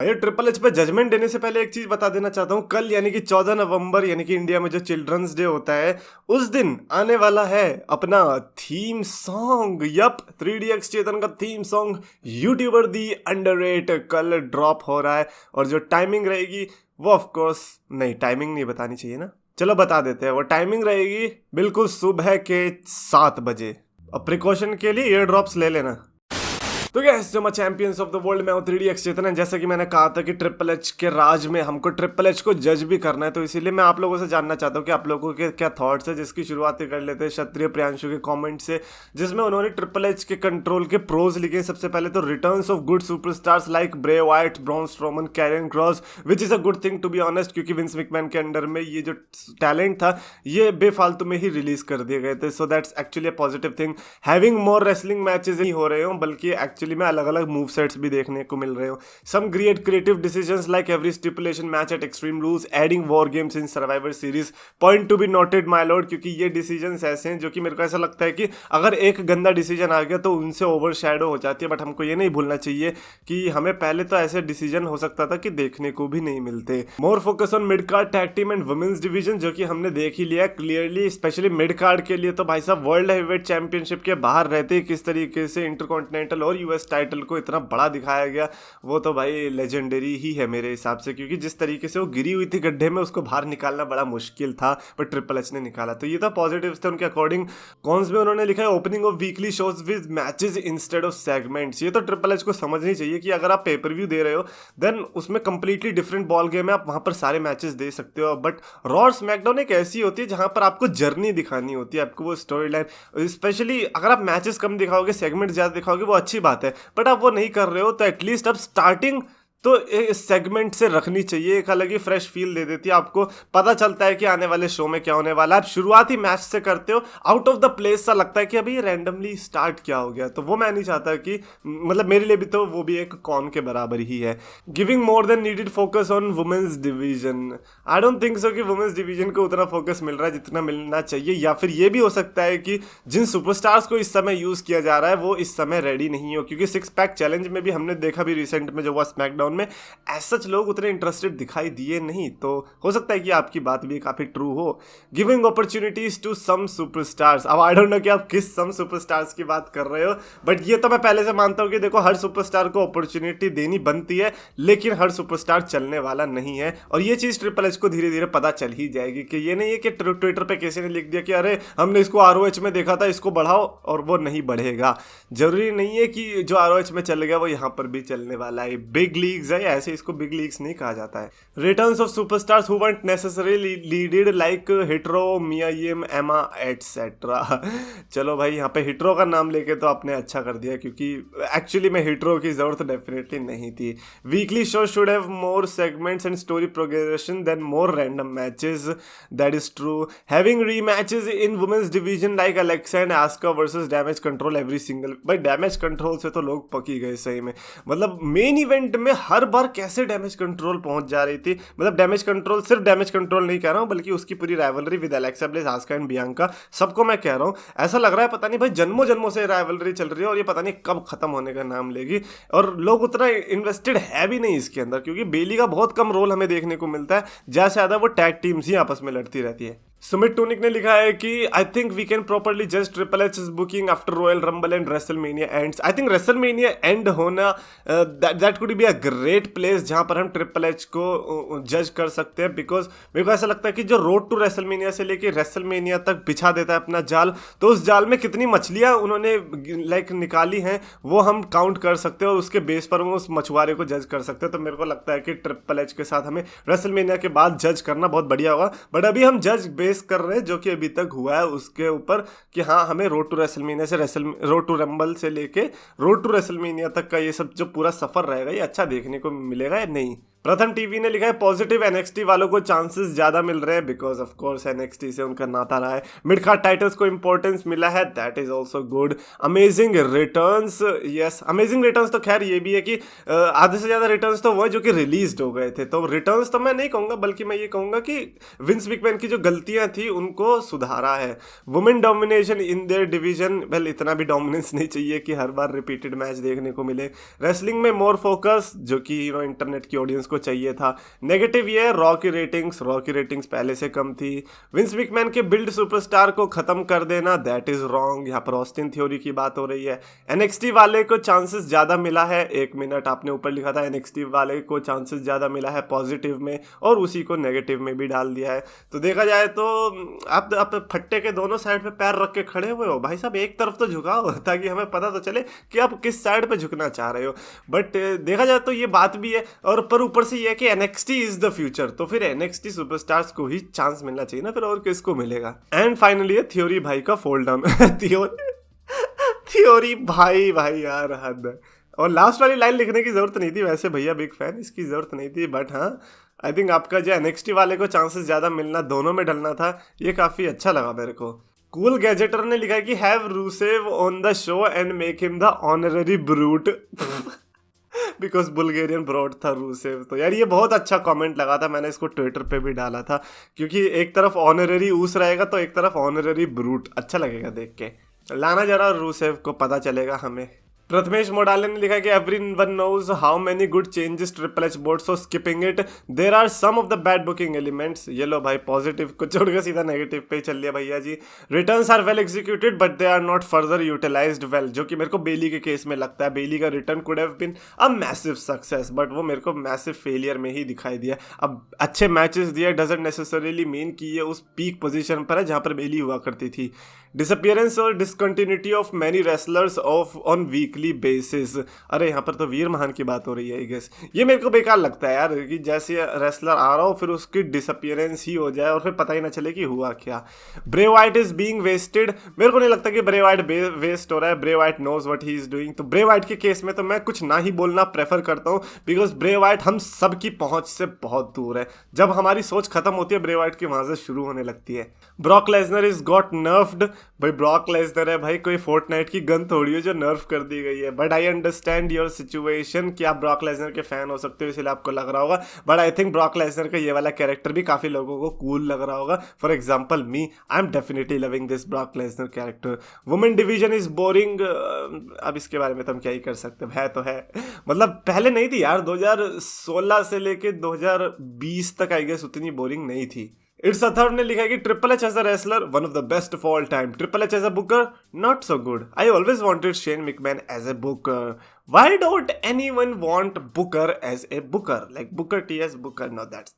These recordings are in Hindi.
ये ट्रिपल एच पे जजमेंट देने से पहले एक चीज बता देना चाहता हूँ। कल यानी कि 14 नवंबर यानी कि इंडिया में जो चिल्ड्रंस डे होता है उस दिन आने वाला है अपना थीम सॉन्ग। यप, 3DX चेतन का थीम सॉन्ग यूट्यूबर दी अंडररेट कल ड्रॉप हो रहा है। और जो टाइमिंग रहेगी वो ऑफ कोर्स नहीं, टाइमिंग नहीं बतानी चाहिए ना, चलो बता देते हैं। वो टाइमिंग रहेगी बिल्कुल सुबह के 7 बजे। अब प्रिकॉशन के लिए ईयर ड्रॉप्स ले लेना। तो गाइस, जो मैं चैंपियंस ऑफ द वर्ल्ड में हूँ 3DX चेतन। जैसा कि मैंने कहा था कि ट्रिपल एच के राज में हमको ट्रिपल एच को जज भी करना है, तो इसीलिए मैं आप लोगों से जानना चाहता हूँ कि आप लोगों के क्या थॉट्स है। जिसकी शुरुआत कर लेते हैं क्षत्रिय प्रियांशु के कमेंट से, जिसमें उन्होंने ट्रिपल एच के कंट्रोल के प्रोज लिखे। सबसे पहले तो returns of good superstars like Bray Wyatt, Braun Strowman, Karrion Kross, which is a good thing to be honest, क्योंकि विंस मैकमैन के अंडर में ये जो टैलेंट था ये बेफालतू में ही रिलीज कर दिए गए थे। So that's actually a positive thing. Having more wrestling matches नहीं हो रहे हो, बल्कि एक्चुअली में अलग अलग मूव सेट्स भी देखने को मिल रहे हो। Some great creative decisions like every stipulation match at Extreme Rules, adding War Games in Survivor Series, point to be noted my lord, क्योंकि ये डिसीजंस ऐसे हैं जो कि मेरे को ऐसा लगता है कि अगर एक गंदा डिसीजन आ गया तो उनसे ओवरशैडो हो जाती है। बट हमको ये नहीं भूलना चाहिए कि हमें पहले तो ऐसे डिसीजन हो सकता था कि देखने को भी नहीं मिलते। More focus on mid card tag team and women's division, जो कि हमने देख ही लिया क्लियरली, स्पेशली मिड कार्ड के लिए तो भाई साहब वर्ल्ड हैवीवेट चैंपियनशिप के बाहर रहते किस तरीके से इंटरकॉन्टिनेंटल और यूएस टाइटल को इतना बड़ा दिखाया गया, वो तो भाई लेजेंडरी ही है मेरे हिसाब से। क्योंकि जिस तरीके से वो गिरी हुई थी गड्ढे में, उसको बाहर निकालना बड़ा मुश्किल था, पर ट्रिपल एच ने निकाला। तो ये तो पॉजिटिव्स थे उनके अकॉर्डिंग। कॉन्स में उन्होंने लिखा है opening of weekly shows with matches instead of segments. ये तो ट्रिपल एच को समझनी चाहिए कि अगर आप पेपर व्यू दे रहे हो देन उसमें कंप्लीटली डिफरेंट बॉल गेम है, आप वहां पर सारे मैचेस दे सकते हो। बट रॉ और स्मैकडाउन एक ऐसी होती है जहां पर आपको जर्नी दिखानी होती है, आपको वो स्टोरी लाइन। स्पेशली अगर आप मैचेस कम दिखाओगे, सेगमेंट ज्यादा दिखाओगे, वो अच्छी बात है, बट आप वो नहीं कर रहे हो तो एटलीस्ट अब स्टार्टिंग तो इस सेगमेंट से रखनी चाहिए। एक अलग ही फ्रेश फील दे देती है, आपको पता चलता है कि आने वाले शो में क्या होने वाला है। आप शुरुआती मैच से करते हो, आउट ऑफ द प्लेस सा लगता है कि अभी रैंडमली स्टार्ट क्या हो गया, तो वो मैं नहीं चाहता कि मतलब मेरे लिए भी तो वो भी एक कॉन के बराबर ही है। Giving more than needed focus on women's division, I don't think so कि वुमेन्स डिवीजन को उतना फोकस मिल रहा है जितना मिलना चाहिए। या फिर ये भी हो सकता है कि जिन सुपरस्टार्स को इस समय यूज किया जा रहा है वो इस समय रेडी नहीं हो, क्योंकि 6 पैक चैलेंज में भी हमने देखा भी रिसेंट में जो हुआ स्मैकडाउन में, सच लोग उतने इंटरेस्टेड दिखाई दिए नहीं। तो हो सकता है कि आपकी बात भी काफी ट्रू हो। Giving opportunities to some superstars, अब आई डोंट नो कि आप किस सम सुपरस्टार्स की बात कर रहे हो, बट ये तो मैं पहले से मानता हूं कि देखो हर सुपरस्टार को अपॉर्चुनिटी देनी बनती है, लेकिन हर सुपरस्टार चलने वाला नहीं है। और ये चीज ट्रिपल एच को धीरे धीरे पता चल ही जाएगी कि ये नहीं है कि ट्विटर पे किसी ने लिख दिया कि अरे हमने इसको ROH में देखा था, इसको बढ़ाओ, और वो नहीं बढ़ेगा। जरूरी नहीं है कि जो ROH में चल गया वो यहाँ पर भी चलने वाला है। बिग लीग्स है, ऐसे इसको बिग लीग्स नहीं कहा जाता है। Returns of superstars who weren't necessarily needed like हिट्रो, मियायिम, एमा एटसेट्रा। चलो भाई, यहाँ पे हिट्रो का नाम लेके तो आपने अच्छा कर दिया, क्योंकि एक्चुअली में हिट्रो की जरूरत डेफिनेटली नहीं थी। Weekly show should have more segments and story progression than more random matches, that is true. Having rematches in women's division like Alexa and Asuka versus damage control every single, भाई डैमेज कंट्रोल से तो लोग पकी गए सही में। मतलब मेन इवेंट में हर बार कैसे डैमेज कंट्रोल पहुंच जा रही थी, मतलब डैमेज कंट्रोल, सिर्फ डैमेज कंट्रोल नहीं कह रहा हूं, बल्कि उसकी पूरी rivalry with Alexa Bliss, Asuka and Bianca, सबको मैं कह रहा हूं। ऐसा लग रहा है पता नहीं भाई जन्मों जन्मों से राइवलरी चल रही है और ये पता नहीं कब खत्म होने का नाम लेगी। और लोग उतना इन्वेस्टेड है भी नहीं इसके अंदर, क्योंकि बेली का बहुत कम रोल हमें देखने को मिलता है, ज्यादा से ज्यादा वो टैग टीम्स ही आपस में लड़ती रहती है। सुमित टूनिक ने लिखा है कि I think we can properly जज triple H is booking after Royal Rumble and WrestleMania ends. I think WrestleMania end होना that could be a great place जहां पर हम ट्रिपल एच को जज कर सकते हैं, बिकॉज मेरे को ऐसा लगता है कि जो रोड टू रेसलमेनिया से लेके रेसलमेनिया तक बिछा देता है अपना जाल, तो उस जाल में कितनी मछलियां उन्होंने लाइक निकाली हैं वो हम काउंट कर सकते हैं, और उसके बेस पर हम उस मछुआरे को जज कर सकते हैं। तो मेरे को लगता है कि ट्रिपल एच के साथ हमें रेसलमेनिया के बाद जज करना बहुत बढ़िया होगा। बट अभी हम जज कर रहे हैं जो कि अभी तक हुआ है उसके ऊपर, कि हाँ हमें रोड टू रेसलमेनिया से रोड टू रंबल से लेके रोड टू रेसलमेनिया तक का ये सब जो पूरा सफर रहेगा ये अच्छा देखने को मिलेगा या नहीं। प्रथम टीवी ने लिखा है पॉजिटिव एनएक्सटी वालों को चांसेस ज्यादा मिल रहे हैं बिकॉज ऑफ कोर्स एनएक्सटी से उनका नाता रहा है। मिड कार्ड टाइटल्स को इंपॉर्टेंस मिला है, that is also good. Amazing returns, yes amazing returns तो खैर ये भी है कि आधे से ज्यादा रिटर्न्स तो वो है जो कि रिलीज हो गए थे, तो रिटर्न्स तो मैं नहीं कहूंगा बल्कि मैं ये कहूंगा कि विंस मैकमैन की जो गलतियां थी उनको सुधारा है। Women domination in their division, well इतना भी डोमिनेंस नहीं चाहिए कि हर बार रिपीटेड मैच देखने को मिले। रेसलिंग में मोर फोकस, जो कि इंटरनेट की ऑडियंस को चाहिए था। नेगेटिव ये रॉ की रेटिंग्स पहले से कम थी। विंस मैकमैन के बिल्ड सुपरस्टार को खत्म कर देना, दैट इज रॉन्ग। यहाँ पर ऑस्टिन थ्योरी की बात हो रही है। एनएक्सटी वाले को चांसेस ज्यादा मिला है, 1 मिनट आपने ऊपर लिखा था एनएक्सटी वाले को चांसेस ज्यादा मिला है पॉजिटिव में, और उसी को नेगेटिव में भी डाल दिया है। तो देखा जाए तो आप फट्टे के दोनों साइड पे पैर रख के खड़े हुए हो भाई साहब, एक तरफ तो झुकाओ ताकि हमें पता तो चले कि आप किस साइड पे झुकना चाह रहे हो। बट देखा जाए तो ये बात भी है, और पर ऊपर से ये है कि एनएक्सटी इज द फ्यूचर, तो फिर एनएक्सटी सुपरस्टार्स को ही चांस मिलना चाहिए ना, फिर और किसको मिलेगा। एंड फाइनली है थ्योरी भाई का फोल्ड डाउन। थ्योरी भाई यार हद है। और लास्ट वाली लाइन लिखने की जरूरत नहीं थी वैसे भैया, बिग फैन, इसकी जरूरत नहीं थी। बट हाँ आई थिंक आपका जो एनएक्सटी वाले को चांसेस ज्यादा मिलना, दोनों में डलना था, ये काफी अच्छा लगा मेरे को। कूल गैजेटर ने लिखा है कि have Rusev on the show and make him the honorary brute because Bulgarian brute था रूसेव। तो यार ये बहुत अच्छा कमेंट लगा था, मैंने इसको ट्विटर पे भी डाला था, क्योंकि एक तरफ ऑनररी ऊस रहेगा तो एक तरफ ऑनररी ब्रूट, अच्छा लगेगा देख के। लाना जरा रूसेव को, पता चलेगा हमें। प्रथमेश मोडाले ने लिखा कि everyone knows how many good changes triple H brought, so skipping it, there are some of the bad booking elements. ये लो भाई पॉजिटिव को छोड़कर सीधा नेगेटिव पे चल लिया भैया जी। Returns are well executed but they are not further utilized well, जो कि मेरे को बेली के केस में लगता है। बेली का return could have been a massive success, but वो मेरे को मैसिव फेलियर में ही दिखाई दिया। अब अच्छे मैचेस दिए डजंट नेसेसरीली मीन कि ये उस पीक पोजीशन पर है जहां पर बेली हुआ करती थी। डिसअपियरेंस और discontinuity of many wrestlers of on weekly basis, अरे यहाँ पर तो वीर महान की बात हो रही है आई गेस। ये मेरे को बेकार लगता है यार कि जैसे रेसलर आ रहा हो फिर उसकी डिसअपियरेंस ही हो जाए और फिर पता ही ना चले कि हुआ क्या। Bray Wyatt is being wasted, मेरे को नहीं लगता कि ब्रे वाइट वेस्ट हो रहा है। Bray Wyatt knows what he is doing, तो ब्रे वाइट के केस में तो मैं कुछ ना ही बोलना प्रेफर करता हूँ, बिकॉज ब्रे वाइट हम सब की पहुंच से बहुत दूर है। जब हमारी सोच खत्म होती है ब्रे वाइट की वहां से शुरू होने लगती है। ब्रॉक लेसनर इज गॉट नर्व्ड, भाई ब्रॉक लेसनर है भाई, कोई फोर्टनाइट की गन थोड़ी है जो नर्व कर दी गई है। But I understand your situation कि आप ब्रॉक लेसनर के फैन हो सकते हो, इसलिए आपको लग रहा होगा। But I think Brock Lesnar का ये वाला कैरेक्टर भी काफी लोगों को कूल लग रहा होगा। For example me, I am definitely loving this Brock Lesnar character. Women division is boring, अब इसके बारे में तो हम क्या ही कर सकते हैं, तो है मतलब पहले नहीं थी यार, 2016 से लेके 2020 तक आई गेस उतनी बोरिंग नहीं थी। इट्स अथर्व ने लिखा है कि triple H as a wrestler one of the best of all time, triple H as a booker not so good, I always wanted Shane McMahon as a booker, why don't anyone want Booker as a booker, like Booker T S booker, no that's,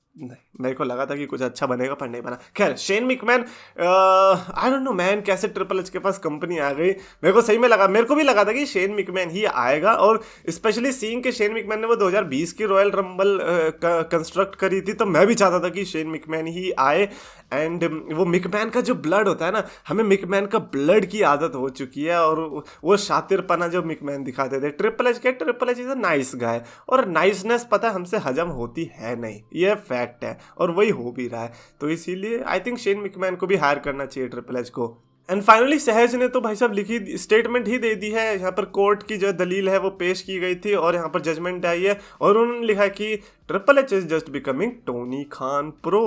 मेरे को लगा था कि कुछ अच्छा बनेगा पर नहीं बना। खैर Shane McMahon, I don't know man कैसे ट्रिपल एच के पास कंपनी आ गई, मेरे को सही में लगा, मेरे को भी लगा था कि शेन मैकमैन ही आएगा, और स्पेशली सीइंग के शेन मैकमैन ने वो 2020 की रॉयल रंबल कंस्ट्रक्ट करी थी, तो मैं भी चाहता था कि शेन मैकमैन ही आए। एंड वो मैकमैन का जो ब्लड होता है ना, हमें मैकमैन का ब्लड की आदत हो चुकी है, और वो शातिरपना जो मैकमैन दिखाते थे। Triple H is a nice guy, और नाइसनेस पता है हमसे हजम होती है नहीं, ये फैक्ट है, और वही हो भी रहा है। तो इसीलिए आई थिंक शेन मैकमैन को भी हायर करना चाहिए ट्रिपल एच को। एंड फाइनली सहज ने तो भाई साहब लिखी स्टेटमेंट ही दे दी है, यहाँ पर कोर्ट की जो दलील है वो पेश की गई थी और यहाँ पर जजमेंट आई है, और उन्होंने लिखा कि triple H is just becoming Tony Khan pro.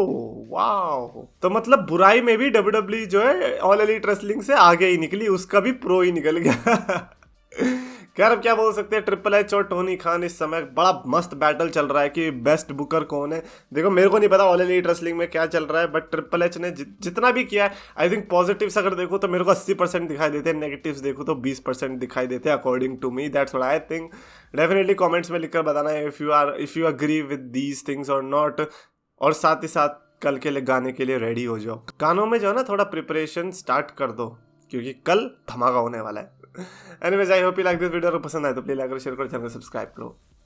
Wow, तो मतलब बुराई में भी डब्ल्यूडब्ल्यू जो है ऑल एलीट रेसलिंग से आगे ही निकली, उसका भी प्रो ही निकल गया। खैर अब क्या बोल सकते हैं, ट्रिपल एच और टोनी खान इस समय बड़ा मस्त बैटल चल रहा है कि बेस्ट बुकर कौन है। देखो मेरे को नहीं पता ऑल एलीट रेसलिंग में क्या चल रहा है, बट ट्रिपल एच ने जितना भी किया है, आई थिंक पॉजिटिव्स अगर देखो तो मेरे को 80% दिखाई देते हैं, नेगेटिव्स देखो तो 20% दिखाई देते हैं according to me, that's what I think. Definitely comments में लिखकर बताना है if you agree with these things और नॉट, और साथ ही साथ कल के लिए गाने के लिए रेडी हो जाओ, गानों में जो है ना थोड़ा प्रिपरेशन स्टार्ट कर दो, क्योंकि कल धमाका होने वाला है। Anyways I hope you like this video, अगर पसंद आए तो प्लीज लाइक करो, शेयर करो, चैनल को सब्सक्राइब करो।